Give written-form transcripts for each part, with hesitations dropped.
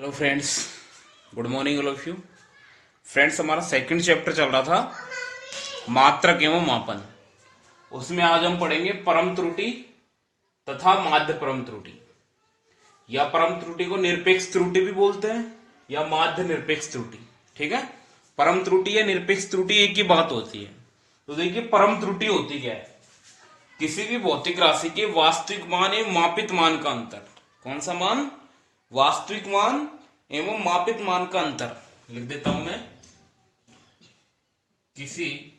Hello friends, good morning all of you. Friends, हमारा second chapter चल रहा था मात्रक एवं मापन। उसमें आज हम पढ़ेंगे परम त्रुटि तथा माध्य परम त्रुटि, या परम त्रुटि को निरपेक्ष त्रुटि भी बोलते हैं या माध्य निरपेक्ष त्रुटि। ठीक है, परम त्रुटि या निरपेक्ष त्रुटि एक ही बात होती है। तो देखिए, परम त्रुटि होती क्या है? किसी भी भौतिक राशि के वास्तविक मान एवं मापित मान का अंतर। कौन सा मान? वास्तविक मान एवं मापित मान का अंतर। लिख देता हूं मैं। किसी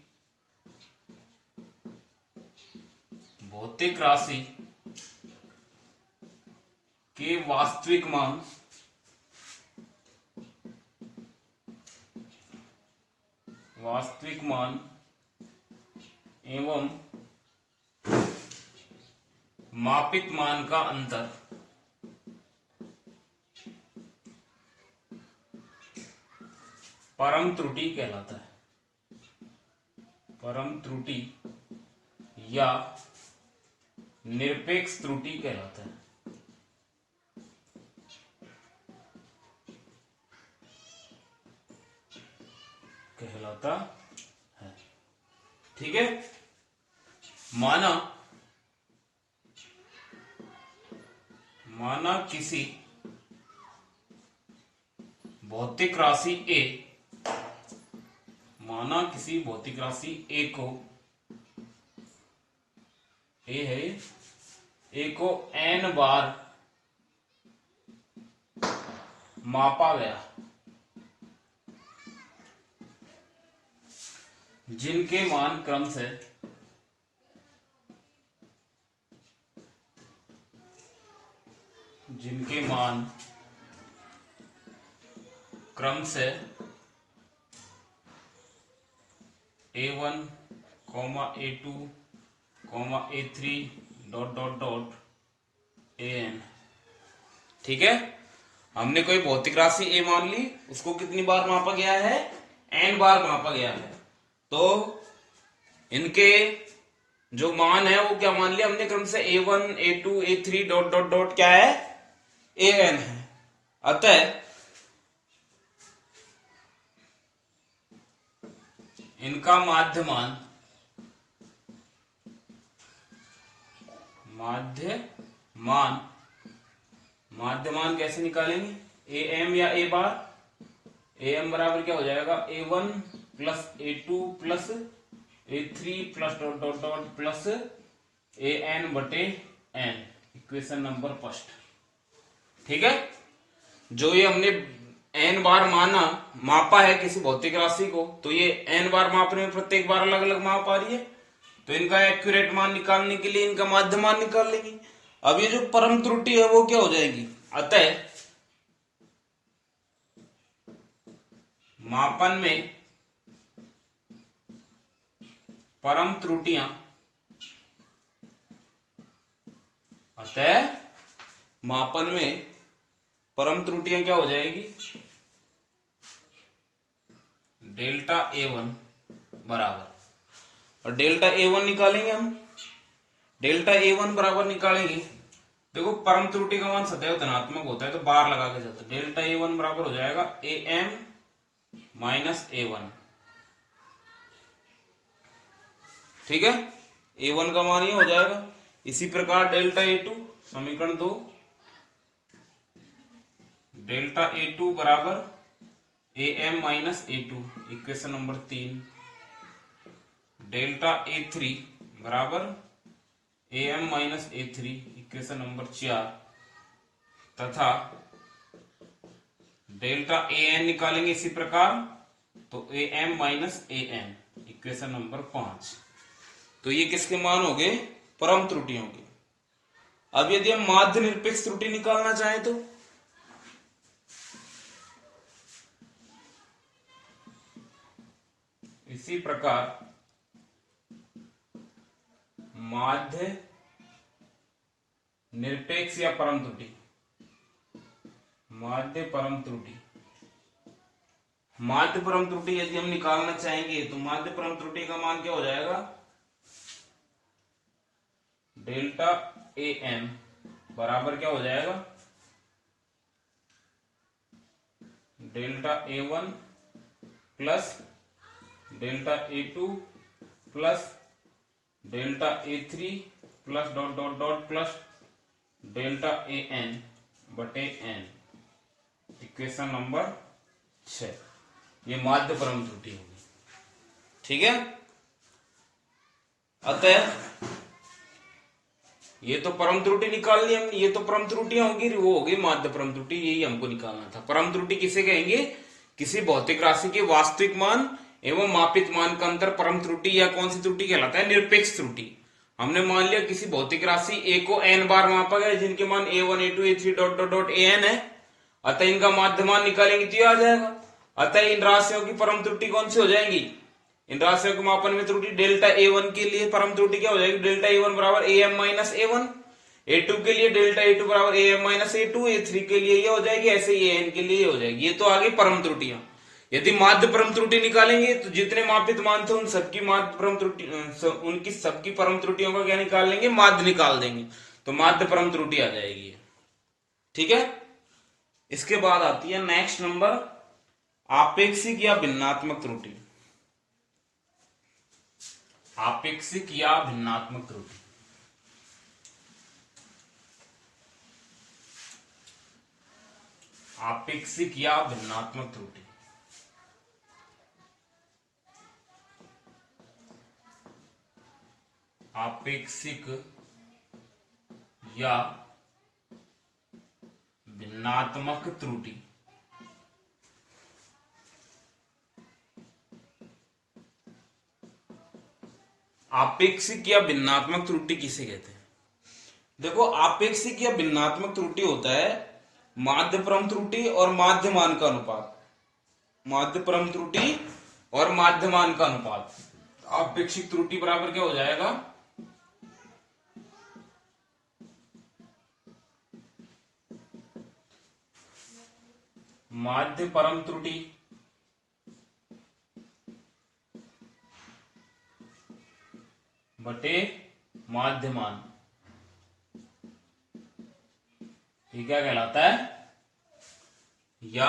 भौतिक राशि के वास्तविक मान एवं मापित मान का अंतर परम त्रुटि कहलाता है। परम त्रुटि या निरपेक्ष त्रुटि कहलाता है। कहलाता है। ठीक है, माना माना किसी भौतिक राशि ए माना किसी भौतिक राशि ए को ए है ए को n बार मापा गया, जिनके मान क्रम से a1, a2, a3 dot dot dot an। ठीक है, हमने कोई भौतिक राशि ए मान ली, उसको कितनी बार मापा गया है? n बार मापा गया है। तो इनके जो मान है वो क्या मान लिया हमने? क्रम से a1, a2, a3 dot dot dot क्या है? an है। अतः इनका माध्यमान माध्यमान कैसे निकालेंगे? am या a बार? am बराबर क्या हो जाएगा? a1 plus a2 plus a3 plus dot dot dot plus an बटे n। Equation number first. ठीक है, जो ये हमने n बार मापा है किसी भौतिक राशि को, तो ये n बार मापने में प्रत्येक बार अलग अलग माप आ रही है। तो इनका एक्यूरेट मान निकालने के लिए इनका माध्य मान निकाल लेंगे। अब ये जो परम त्रुटि है वो क्या हो जाएगी? अतः मापन में परम त्रुटियां क्या हो जाएगी? डेल्टा A1 बराबर, और डेल्टा A1 निकालेंगे हम। डेल्टा A1 बराबर निकालेंगे, देखो परम त्रुटि का मान सदैव धनात्मक होता है तो बार लगा के चलते। डेल्टा A1 बराबर हो जाएगा am माइनस A1। ठीक है, A1 का मान ये हो जाएगा। इसी प्रकार डेल्टा A2, समीकरण 2, डेल्टा A2 बराबर am minus A2, equation number 3। Delta A3 बराबर am minus A3, equation number 4। तथा डेल्टा an निकालेंगे इसी प्रकार, तो am minus an, equation number 5। तो ये किसके मान हो गए? परम त्रुटियों के। अब यदि हम माध्य निरपेक्ष त्रुटि निकालना चाहें तो इसी प्रकार माध्य निरपेक्ष या परम त्रुटि, माध्य परम त्रुटि यदि हम निकालना चाहेंगे तो माध्य परम त्रुटि का मान क्या हो जाएगा? डेल्टा am बराबर क्या हो जाएगा? Delta A1 plus delta A2 plus delta A3 plus dot dot dot plus delta AN बटे n। इक्वेशन नंबर 6, ये माध्य परम त्रुटि होगी। ठीक है, अतः ये तो परम त्रुटि निकाल ली हमने, ये तो परम त्रुटियां होगी, वो होगी माध्य परम त्रुटि, यही हमको निकालना था। परम त्रुटि किसे कहेंगे? किसी भौतिक राशि के वास्तविक मान एवं मापित मान का अंतर परम त्रुटि या कौन सी त्रुटि कहलाता है? निरपेक्ष त्रुटि। हमने मान लिया किसी भौतिक राशि ए को n बार मापा गया, जिनके मान A1 A2 A3 dot dot dot AN है, अतः इनका माध्य मान निकालेंगे तो ये आ जाएगा। अतः इन राशियों की परम त्रुटि कौन सी हो जाएगी? इन राशियों के मापन में त्रुटि डेल्टा A1 के लिए परम त्रुटि क्या हो जाएगी? डेल्टा A1 बराबर AM माइनस A1। A2 के लिए डेल्टा A2 बराबर AM माइनस A2। A3 के लिए ये हो जाएगी, ऐसे ही AN के लिए ये हो जाएगी। ये तो आगे परम त्रुटियां। यदि माध्य परम त्रुटि निकालेंगे तो जितने मापित मान थे उन सबकी माध्य परम त्रुटि, उनकी सबकी परम त्रुटियों का क्या निकाल लेंगे? माध्य निकाल देंगे, तो माध्य परम त्रुटि आ जाएगी। ठीक है, इसके बाद आती है नेक्स्ट नंबर, आपेक्षिक या भिन्नात्मक त्रुटि। आपेक्षिक या भिन्नात्मक त्रुटि। आपेक्षिक या भिन्नात्मक त्रुटि। आपेक्षिक या भिन्नात्मक त्रुटि। आपेक्षिक या भिन्नात्मक त्रुटि किसे कहते हैं? देखो, आपेक्षिक या भिन्नात्मक त्रुटि होता है माध्य परम त्रुटि और माध्य मान का अनुपात। माध्य परम त्रुटि और माध्य मान का अनुपात। आपेक्षिक त्रुटि बराबर क्या हो जाएगा? माध्य परम त्रुटि बटे माध्य मान। ये क्या कहलाता है? या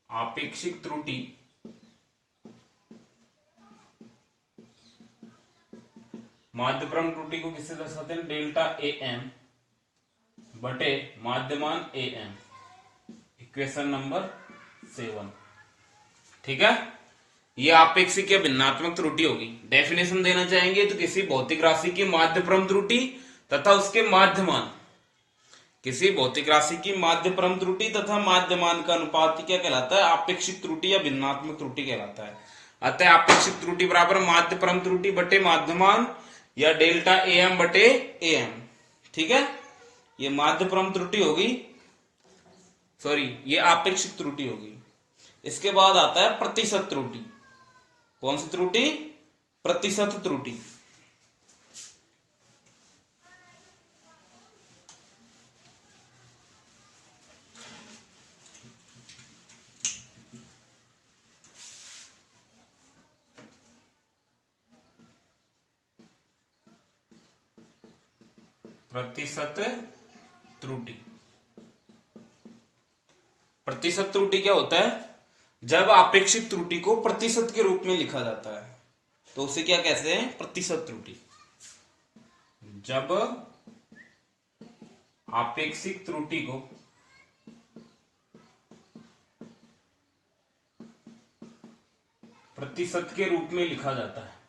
आपेक्षिक त्रुटि माध्य परम त्रुटि को किससे दर्शाते हैं? डेल्टा AM बटे माध्यमान AM। Equation number 7। ठीक है, ये आपेक्षिक या भिन्नात्मक त्रुटि होगी। डेफिनेशन देना चाहेंगे तो किसी भौतिक राशि की माध्य परम त्रुटि तथा उसके माध्यमान, किसी भौतिक राशि की माध्य परम त्रुटि तथा माध्यमान का अनुपात क्या कहलाता है? आपेक्षिक त्रुटि या भिन्नात्मक त्रुटि कहलाता है। अतः आपेक्षिक त्रुटि बराबर माध्य परम त्रुटि बटे माध्यमान या डेल्टा AM बटे AM। ठीक है, ये माध्य परम त्रुटि होगी, सॉरी ये आपेक्षिक त्रुटि होगी। इसके बाद आता है प्रतिशत त्रुटि। कौन सी त्रुटि? प्रतिशत त्रुटि। प्रतिशत त्रुटि। प्रतिशत त्रुटि क्या होता है? जब आपेक्षिक त्रुटि को प्रतिशत के रूप में लिखा जाता है तो उसे क्या कहते हैं? प्रतिशत त्रुटि। जब आपेक्षिक त्रुटि को प्रतिशत के रूप में लिखा जाता है,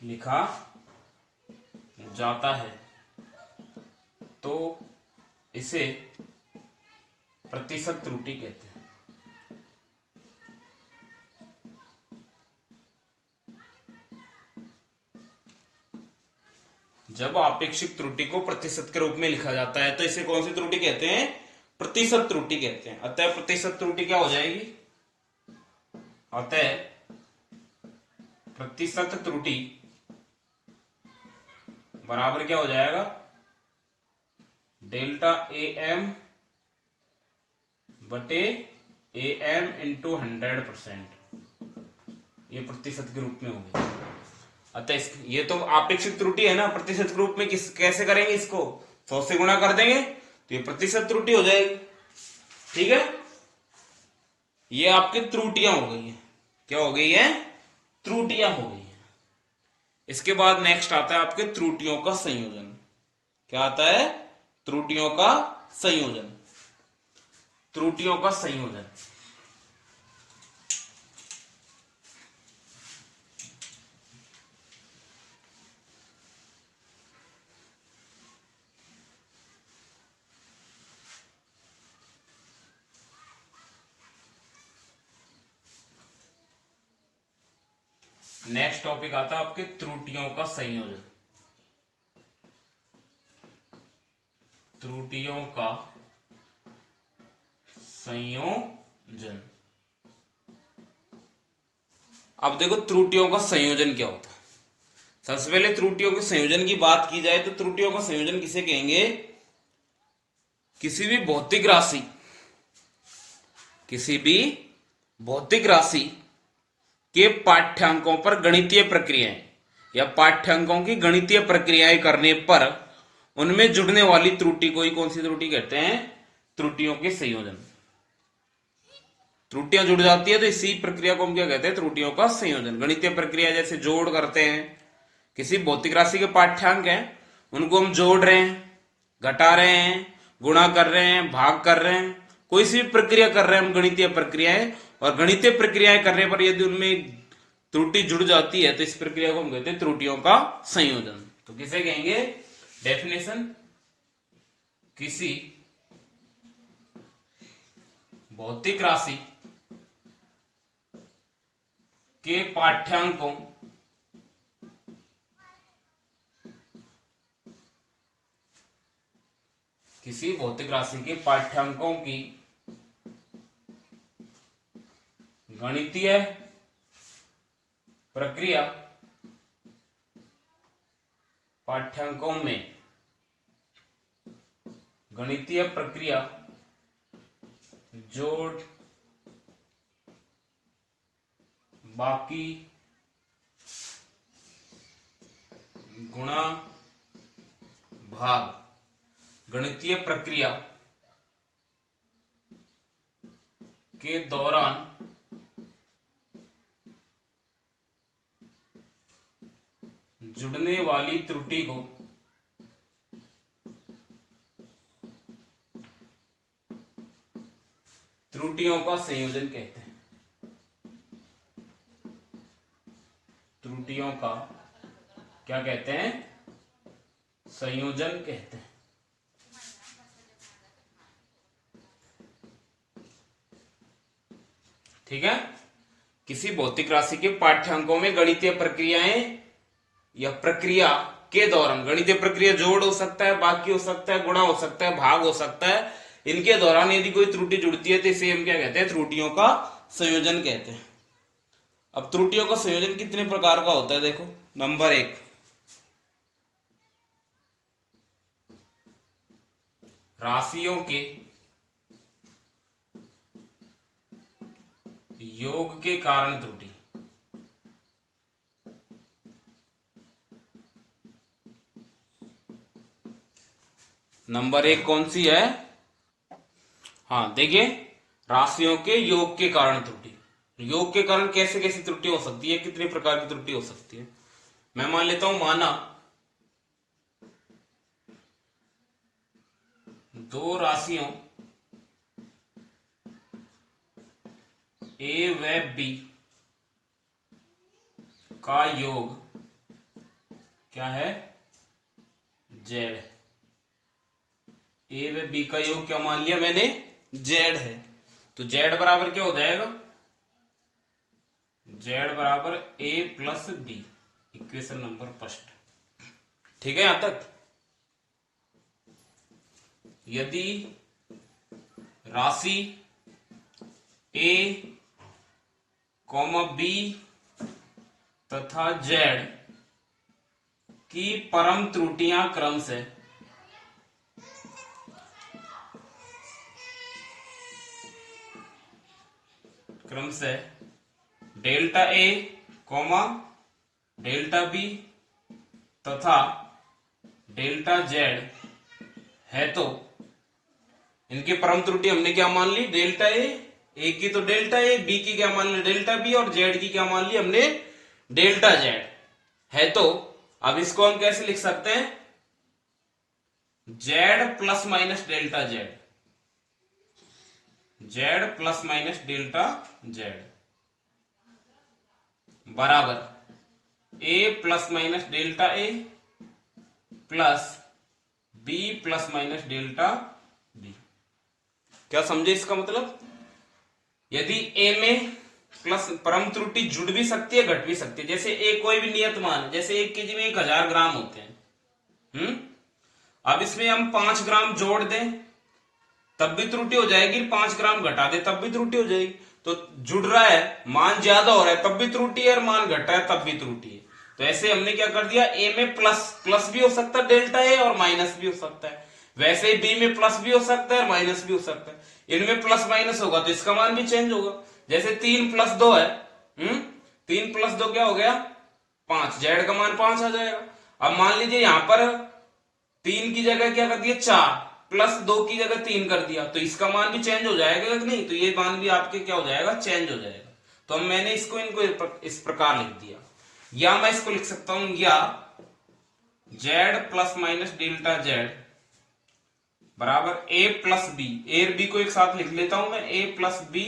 लिखा जाता है, तो इसे प्रतिशत त्रुटि कहते हैं। जब आपेक्षिक त्रुटि को प्रतिशत के रूप में लिखा जाता है तो इसे कौन सी त्रुटि कहते हैं? प्रतिशत त्रुटि कहते हैं। अतः प्रतिशत त्रुटि क्या हो जाएगी? अतः प्रतिशत त्रुटि बराबर क्या हो जाएगा? डेल्टा AM बटे AM इंटू 100%। ये प्रतिशत के रूप में होगी। अतः ये तो आपेक्षिक त्रुटि है ना, प्रतिशत के रूप में कैसे करेंगे इसको, 100 से गुणा कर देंगे तो ये प्रतिशत त्रुटि हो जाएगी। ठीक है, ये आपकी त्रुटियां हो गई है। क्या हो गई है? त्रुटियां हो गई है। इसके बाद नेक्स्ट आता है आपके त्रुटियों का संयोजन। क्या आता है? त्रुटियों का संयोजन। त्रुटियों का संयोजन नेक्स्ट टॉपिक आता है आपके त्रुटियों का संयोजन। त्रुटियों का संयोजन। अब देखो त्रुटियों का संयोजन क्या होता है। सबसे पहले त्रुटियों के संयोजन की बात की जाए तो त्रुटियों का संयोजन किसे कहेंगे? किसी भी भौतिक राशि, किसी भी भौतिक राशि के पाठ्यांकों पर गणितीय प्रक्रियाएं या पाठ्यांकों की गणितीय प्रक्रियाएं करने पर उनमें जुड़ने वाली त्रुटि को ही कौन सी त्रुटि कहते हैं? त्रुटियों के संयोजन। त्रुटियां जुड़ जाती है तो इसी प्रक्रिया को हम क्या कहते हैं? त्रुटियों का संयोजन। गणितीय प्रक्रिया जैसे जोड़ करते हैं, किसी भौतिक राशि के पाठ्यांक हैं उनको हम जोड़ रहे हैं, घटा रहे हैं, गुणा कर रहे हैं, भाग कर रहे हैं, कोई सी भी प्रक्रिया कर रहे हैं हम गणितीय प्रक्रियाएं, और गणितीय प्रक्रियाएं करने पर यदि उनमें त्रुटि जुड़ जाती है तो इस प्रक्रिया को हम कहते हैं त्रुटियों का संयोजन। तो किसे कहेंगे? डेफिनेशन, किसी भौतिक राशि के पाठ्यांकों किसी भौतिक राशि के पाठ्यांकों की गणितीय प्रक्रिया, पाठ्यांकों में गणितीय प्रक्रिया जोड़, बाकी, गुणा, भाग, गणितीय प्रक्रिया के दौरान जुड़ने वाली त्रुटि को त्रुटियों का संयोजन कहते हैं। त्रुटियों का क्या कहते हैं? संयोजन कहते हैं। ठीक है, किसी भौतिक राशि के पाठ्यांकों में गणितीय प्रक्रियाएं या प्रक्रिया के दौरान, गणितीय प्रक्रिया जोड़ हो सकता है, बाकी हो सकता है, गुणा हो सकता है, भाग हो सकता है, इनके दौरान यदि कोई त्रुटि जुड़ती है तो इसे हम क्या कहते हैं? त्रुटियों का संयोजन कहते हैं। अब त्रुटियों का संयोजन कितने प्रकार का होता है? देखो, नंबर 1, राशियों के योग के कारण त्रुटि। नंबर 1 कौन सी है? हाँ देखिए, राशियों के योग के कारण त्रुटि। योग के कारण कैसे कैसे त्रुटि हो सकती है, कितने प्रकार की त्रुटि हो सकती है? मैं मान लेता हूं, माना दो राशियों ए व बी का योग क्या है? जेड। ए व बी का योग क्या मान लिया मैंने? जेड है। तो जेड बराबर क्या हो जाएगा? जेड बराबर A plus B. Equation number first. ठीक है यहां तक? यदि राशि ए कॉमा बी तथा जेड की परम त्रुटियां क्रमशः delta A comma delta B तथा डेल्टा जेड है तो इनकी परम त्रुटि हमने क्या मान ली, डेल्टा ए की तो डेल्टा ए, बी की क्या मान ली डेल्टा बी, और जेड की क्या मान ली हमने डेल्टा जेड है। तो अब इसको हम कैसे लिख सकते हैं, Z plus minus delta Z, Z plus minus delta Z बराबर A plus minus delta A plus B plus minus delta B. क्या समझे इसका मतलब, यदि ए में प्लस परम त्रुटि जुड़ भी सकती है घट भी सकती है, जैसे ए कोई भी नियत मान, जैसे 1 केजी में 1000 ग्राम होते हैं, अब इसमें हम 5 ग्राम जोड़ दें तब भी त्रुटि हो जाएगी, 5 ग्राम घटा दे तब भी त्रुटि हो जाएगी। तो जुड़ रहा है, मान ज्यादा हो रहा है तब भी त्रुटि है, और मान घट रहा है तब भी त्रुटि है। तो ऐसे हमने क्या कर दिया, ए में प्लस भी हो सकता है डेल्टा ए, और माइनस भी हो सकता है, वैसे ही बी में प्लस भी हो सकता है और माइनस भी हो सकता है। इनमें प्लस माइनस होगा तो इसका मान भी चेंज होगा, जैसे 3 प्लस 2 है, 3 प्लस 2 क्या हो गया 5, जेड का मान 5 आ जाएगा। अब मान लीजिए यहां पर 3 की जगह क्या कर दिया 4, प्लस 2 की जगह 3 कर दिया, तो इसका मान भी चेंज हो जाएगा कि नहीं, तो ये मान भी आपके क्या हो जाएगा, चेंज हो जाएगा। तो मैंने इसको इनको इस प्रकार लिख दिया, या मैं इसको लिख सकता हूं, या Z plus minus delta Z बराबर ए प्लस बी, ए और बी को एक साथ लिख लेता हूं मैं, A plus B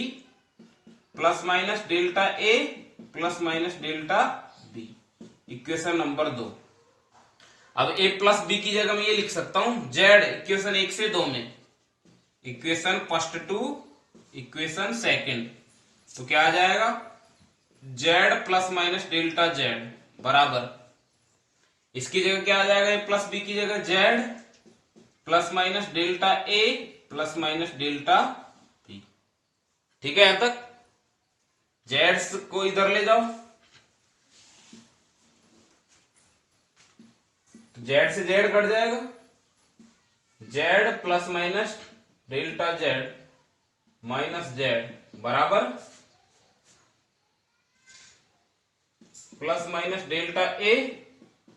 plus minus delta A plus minus delta B, equation number 2। अब ए प्लस बी की जगह मैं ये लिख सकता हूं, जेड इक्वेशन 1 से 2 में, equation first to equation second, तो क्या आ जाएगा, Z plus minus delta Z बराबर, इसकी जगह क्या आ जाएगा, ए प्लस बी की जगह Z plus minus delta A plus minus delta B. ठीक है, यहां तक जेड को इधर ले जाओ, तो जेड से जेड कट जाएगा, Z plus minus delta Z minus Z बराबर plus minus delta A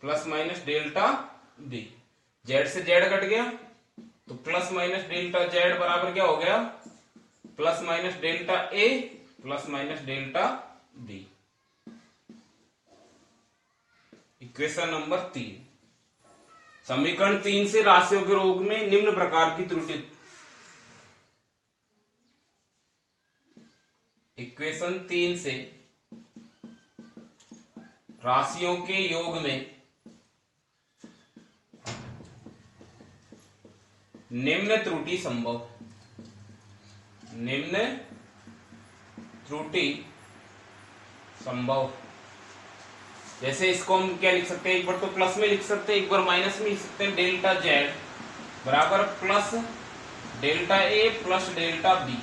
plus minus delta B. Z से जेड कट गया तो प्लस माइनस डेल्टा जेड बराबर क्या हो गया, plus minus delta A plus minus delta B, equation number 3। समीकरण 3 से राशियों के योग में निम्न प्रकार की त्रुटि, इक्वेशन 3 से राशियों के योग में निम्न त्रुटि संभव, निम्न त्रुटि संभव। जैसे इसको हम क्या लिख सकते हैं, एक बार तो प्लस में लिख सकते हैं, एक बार माइनस में लिख सकते हैं, डेल्टा जेड बराबर plus delta A plus delta B,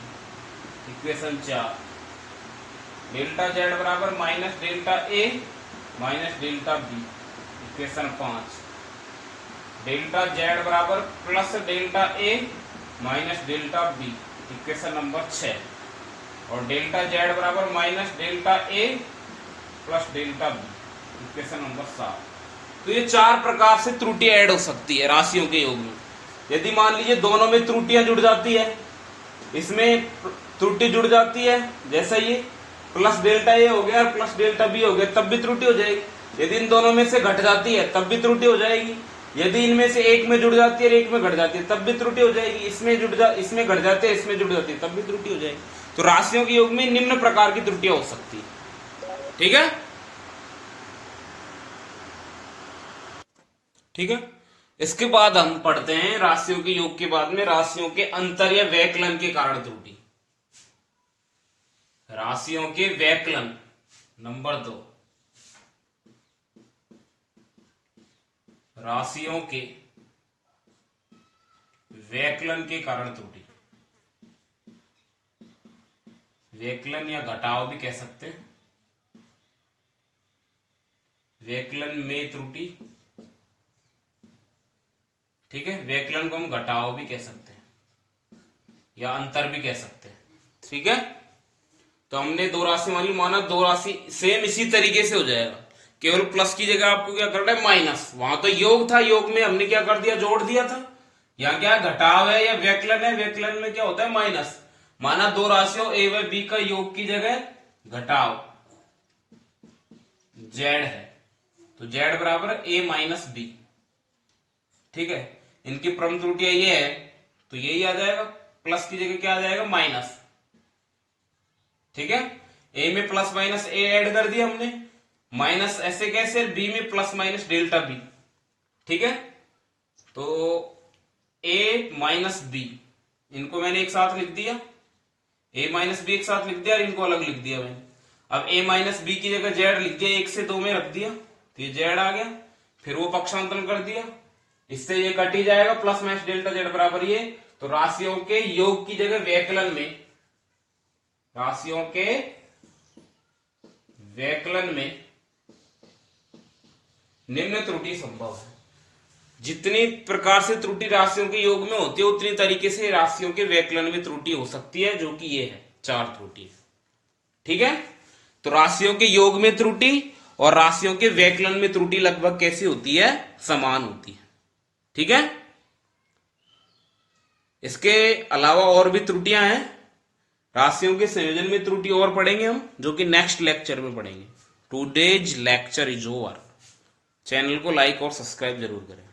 equation 4, delta Z बराबर minus delta A minus delta B, equation 5, delta Z बराबर plus delta A minus delta B, equation number 6, और डेल्टा जेड बराबर minus delta A plus delta B, equation number 7। तो ये 4 प्रकार से त्रुटि add हो सकती है राशियों के योग में। यदि मान लीजिए दोनों में त्रुटियां जुड़ जाती है, इसमें त्रुटि जुड़ जाती है, जैसा ये प्लस डेल्टा ए हो गया और प्लस डेल्टा बी हो गया, तब भी त्रुटि हो जाएगी। यदि इन दोनों में से घट जाती है तब भी त्रुटि हो जाएगी, यदि इनमें से एक में जुड़ जाती है और एक में घट जाती है तब भी त्रुटि हो जाएगी, इसमें घट जाते हैं इसमें जुड़ जाती है तब भी त्रुटि हो जाएगी। तो राशियों के योग में निम्न प्रकार की त्रुटियां हो सकती है। ठीक है, ठीक है। इसके बाद हम पढ़ते हैं राशियों के योग के बाद में राशियों के अंतर या वैकलन के कारण त्रुटि, राशियों के वैकलन नंबर 2, राशियों के वैकलन के कारण त्रुटि, वैकलन या घटाव भी कह सकते हैं, वैकलन में त्रुटि। ठीक है, वैकलन को हम घटाव भी कह सकते हैं या अंतर भी कह सकते हैं। ठीक है, तो हमने 2 राशि मान ली, माना 2 राशि सेम इसी तरीके से हो जाएगा केवल प्लस की जगह आपको क्या करना है, माइनस। वहां तो योग था, योग में हमने क्या कर दिया, जोड़ दिया था। यहाँ क्या घटाव है या व्यकलन है, व्यकलन में क्या होता है, माइनस। माना दो राशियों ए व बी का योग की जगह घटाव जेड है, तो जेड बराबर ए माइनस बी। ठीक है, इनकी परम त्रुटियां ये है, तो यही आ जाएगा, प्लस की जगह क्या आ जाएगा, माइनस। ठीक है, ए में प्लस माइनस ए ऐड कर दिया हमने, माइनस ऐसे कैसे, बी में प्लस माइनस डेल्टा बी। ठीक है, तो ए माइनस बी, इनको मैंने एक साथ लिख दिया, ए माइनस बी एक साथ लिख दिया और इनको अलग लिख दिया मैंने। अब ए माइनस बी की जगह जेड लिख दिया, 1 से 2 में रख दिया, तो ये जेड आ गया। फिर वो पक्षांतरण कर दिया, इससे ये कट ही जाएगा, प्लस माइनस डेल्टा जेड बराबर ये। तो राशियों के योग की जगह व्यकलन में, राशियों के व्यकलन में निम्न त्रुटि संभव है। जितनी प्रकार से त्रुटि राशियों के योग में होती है, उतनी तरीके से राशियों के व्यकलन में त्रुटि हो सकती है, जो कि ये है 4 त्रुटि। ठीक है, तो राशियों के योग में त्रुटि और राशियों के व्यकलन में त्रुटि लगभग कैसी होती है, समान होती है। ठीक है, इसके अलावा और भी त्रुटियां हैं, राशियों के संयोजन में त्रुटि और पढ़ेंगे हम, जो कि नेक्स्ट लेक्चर में पढ़ेंगे। Today's lecture is over. Channel को लाइक और सब्सक्राइब जरूर करें।